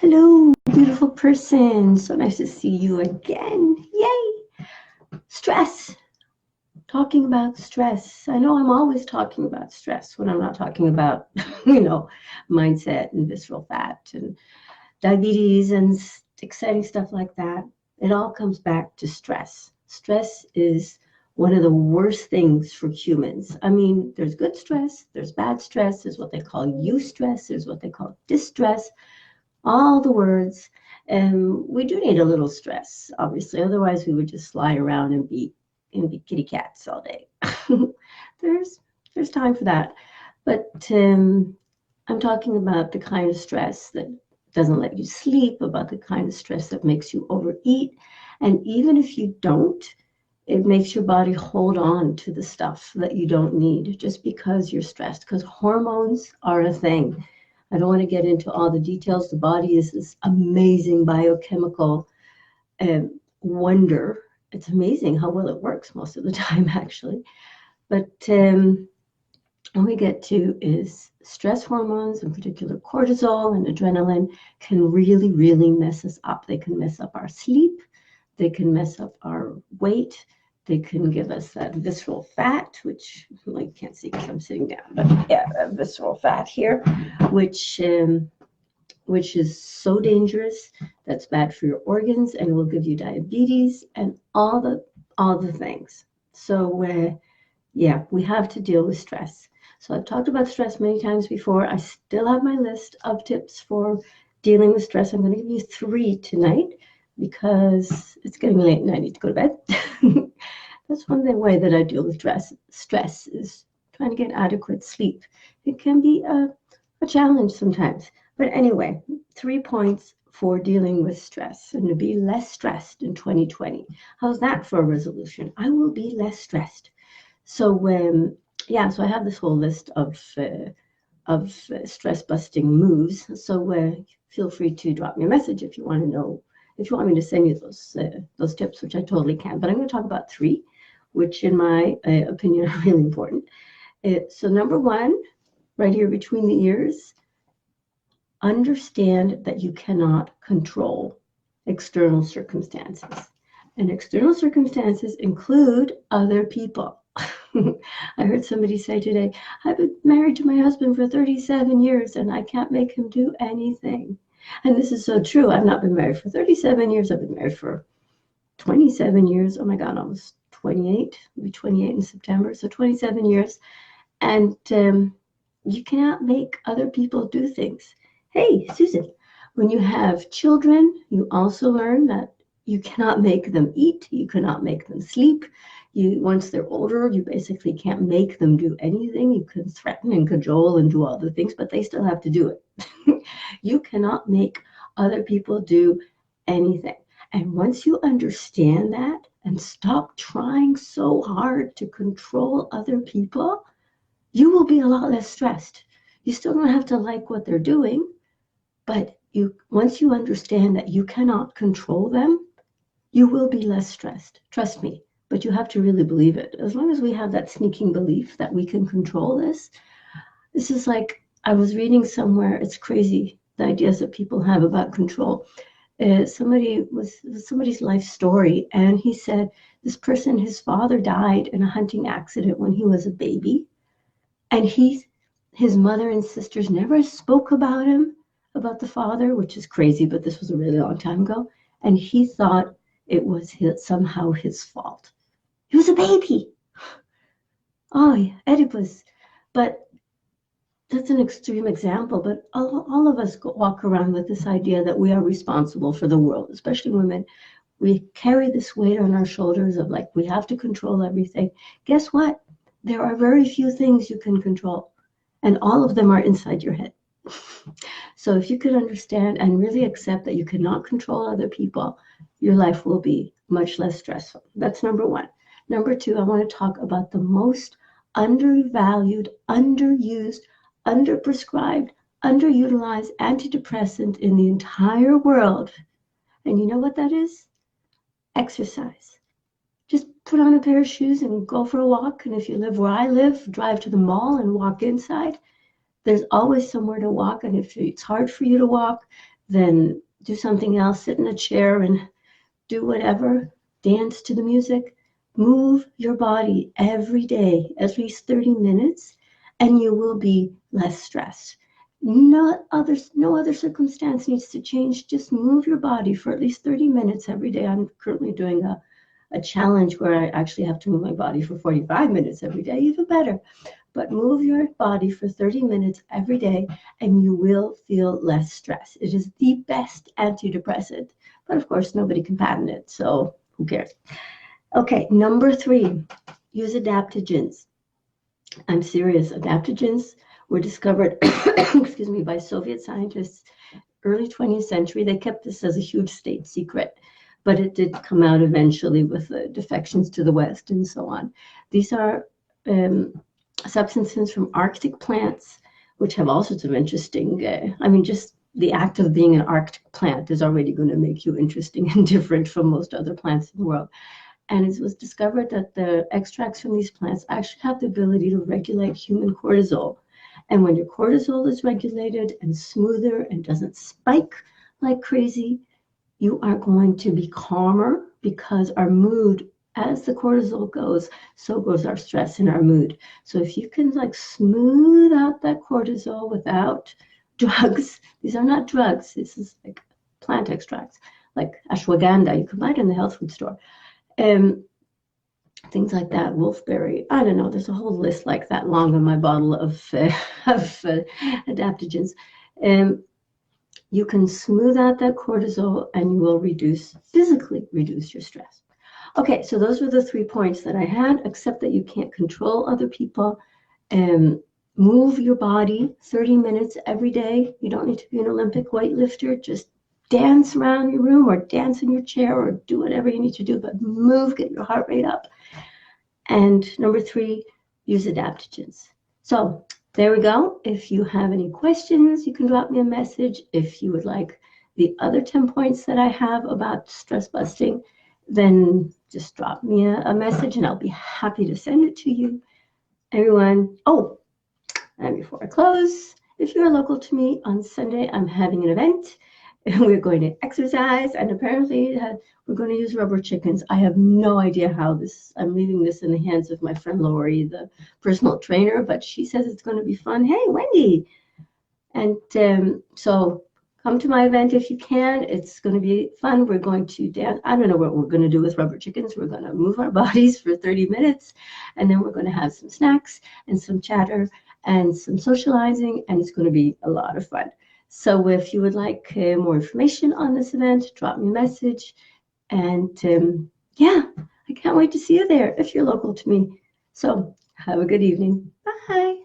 Hello, beautiful person. So nice to see you again. Yay! Stress. Talking about stress. I know I'm always talking about stress when I'm not talking about, mindset and visceral fat and diabetes and exciting stuff like that. It all comes back to stress. Stress is one of the worst things for humans. I mean, there's good stress, there's bad stress, there's what they call eustress, there's what they call distress, all the words. And we do need a little stress, obviously. Otherwise, we would just lie around and be kitty cats all day. there's there's time for that, but I'm talking about the kind of stress that doesn't let you sleep, about the kind of stress that makes you overeat, and even if you don't, it makes your body hold on to the stuff that you don't need just because you're stressed. Because hormones are a thing. I don't want to get into all the details. The body is this amazing biochemical wonder. It's amazing how well it works most of the time, actually. But what we get to is stress hormones, in particular cortisol and adrenaline, can really, really mess us up. They can mess up our sleep. They can mess up our weight. They can give us that visceral fat, which you can't see because I'm sitting down, but yeah, visceral fat here, which is so dangerous. That's bad for your organs and will give you diabetes and all the things. So yeah, we have to deal with stress. So I've talked about stress many times before. I still have my list of tips for dealing with stress. I'm going to give you 3 tonight because it's getting late and I need to go to bed. That's one way that I deal with stress is trying to get adequate sleep. It can be a challenge sometimes. But anyway, 3 points for dealing with stress and to be less stressed in 2020. How's that for a resolution? I will be less stressed. So so I have this whole list of stress busting moves. So feel free to drop me a message if you want to know, if you want me to send you those tips, which I totally can. But I'm going to talk about 3, which in my opinion are really important. So number 1, right here between the ears, understand that you cannot control external circumstances. And external circumstances include other people. I heard somebody say today, I've been married to my husband for 37 years and I can't make him do anything. And this is so true. I've not been married for 37 years. I've been married for 27 years. Oh my God, almost 28. I'll be 28 in September. So 27 years. And you cannot make other people do things. Hey, Susan, when you have children, you also learn that you cannot make them eat. You cannot make them sleep. Once they're older, you basically can't make them do anything. You can threaten and cajole and do all the things, but they still have to do it. You cannot make other people do anything. And once you understand that and stop trying so hard to control other people, you will be a lot less stressed. You still don't have to like what they're doing, but once you understand that you cannot control them, you will be less stressed. Trust me. But you have to really believe it. As long as we have that sneaking belief that we can control this is like, I was reading somewhere, it's crazy, the ideas that people have about control. Somebody's life story, and he said this person, his father died in a hunting accident when he was a baby, and his mother and sisters never spoke about the father, which is crazy, but this was a really long time ago, and he thought it was somehow his fault. He was a baby. Oh, yeah, Oedipus. But that's an extreme example. But all of us walk around with this idea that we are responsible for the world, especially women. We carry this weight on our shoulders of we have to control everything. Guess what? There are very few things you can control, and all of them are inside your head. So if you could understand and really accept that you cannot control other people, your life will be much less stressful. That's number 1. Number 2, I want to talk about the most undervalued, underused, underprescribed, underutilized antidepressant in the entire world. And you know what that is? Exercise. Just put on a pair of shoes and go for a walk. And if you live where I live, drive to the mall and walk inside. There's always somewhere to walk. And if it's hard for you to walk, then do something else, sit in a chair and do whatever, dance to the music. Move your body every day, at least 30 minutes, and you will be less stressed. No other circumstance needs to change. Just move your body for at least 30 minutes every day. I'm currently doing a challenge where I actually have to move my body for 45 minutes every day, even better. But move your body for 30 minutes every day and you will feel less stress. It is the best antidepressant. But of course, nobody can patent it, so who cares? Okay, number 3, use adaptogens. I'm serious. Adaptogens were discovered, excuse me, by Soviet scientists early 20th century. They kept this as a huge state secret, but it did come out eventually with the defections to the West and so on. These are substances from Arctic plants, which have all sorts of interesting, just the act of being an Arctic plant is already going to make you interesting and different from most other plants in the world. And it was discovered that the extracts from these plants actually have the ability to regulate human cortisol. And when your cortisol is regulated and smoother and doesn't spike like crazy, you are going to be calmer because our mood, as the cortisol goes, so goes our stress and our mood. So if you can smooth out that cortisol without drugs, these are not drugs, this is like plant extracts, like ashwagandha, you can buy it in the health food store. Things like that, wolfberry, I don't know, there's a whole list like that long on my bottle of adaptogens. You can smooth out that cortisol and you will physically reduce your stress. Okay, so those were the 3 points that I had, except that you can't control other people. Move your body 30 minutes every day. You don't need to be an Olympic weightlifter. Just dance around your room or dance in your chair or do whatever you need to do, but move, get your heart rate up. And number 3, use adaptogens. So there we go. If you have any questions, you can drop me a message. If you would like the other 10 points that I have about stress busting, then just drop me a message and I'll be happy to send it to you. Everyone, and before I close, if you're local to me, on Sunday, I'm having an event. We're going to exercise, and apparently we're going to use rubber chickens. I have no idea how I'm leaving this in the hands of my friend Lori, the personal trainer, but she says it's going to be fun. Hey, Wendy! And so come to my event if you can. It's going to be fun. We're going to dance. I don't know what we're going to do with rubber chickens. We're going to move our bodies for 30 minutes, and then we're going to have some snacks and some chatter and some socializing, and it's going to be a lot of fun. So if you would like more information on this event, drop me a message. And I can't wait to see you there if you're local to me. So have a good evening. Bye.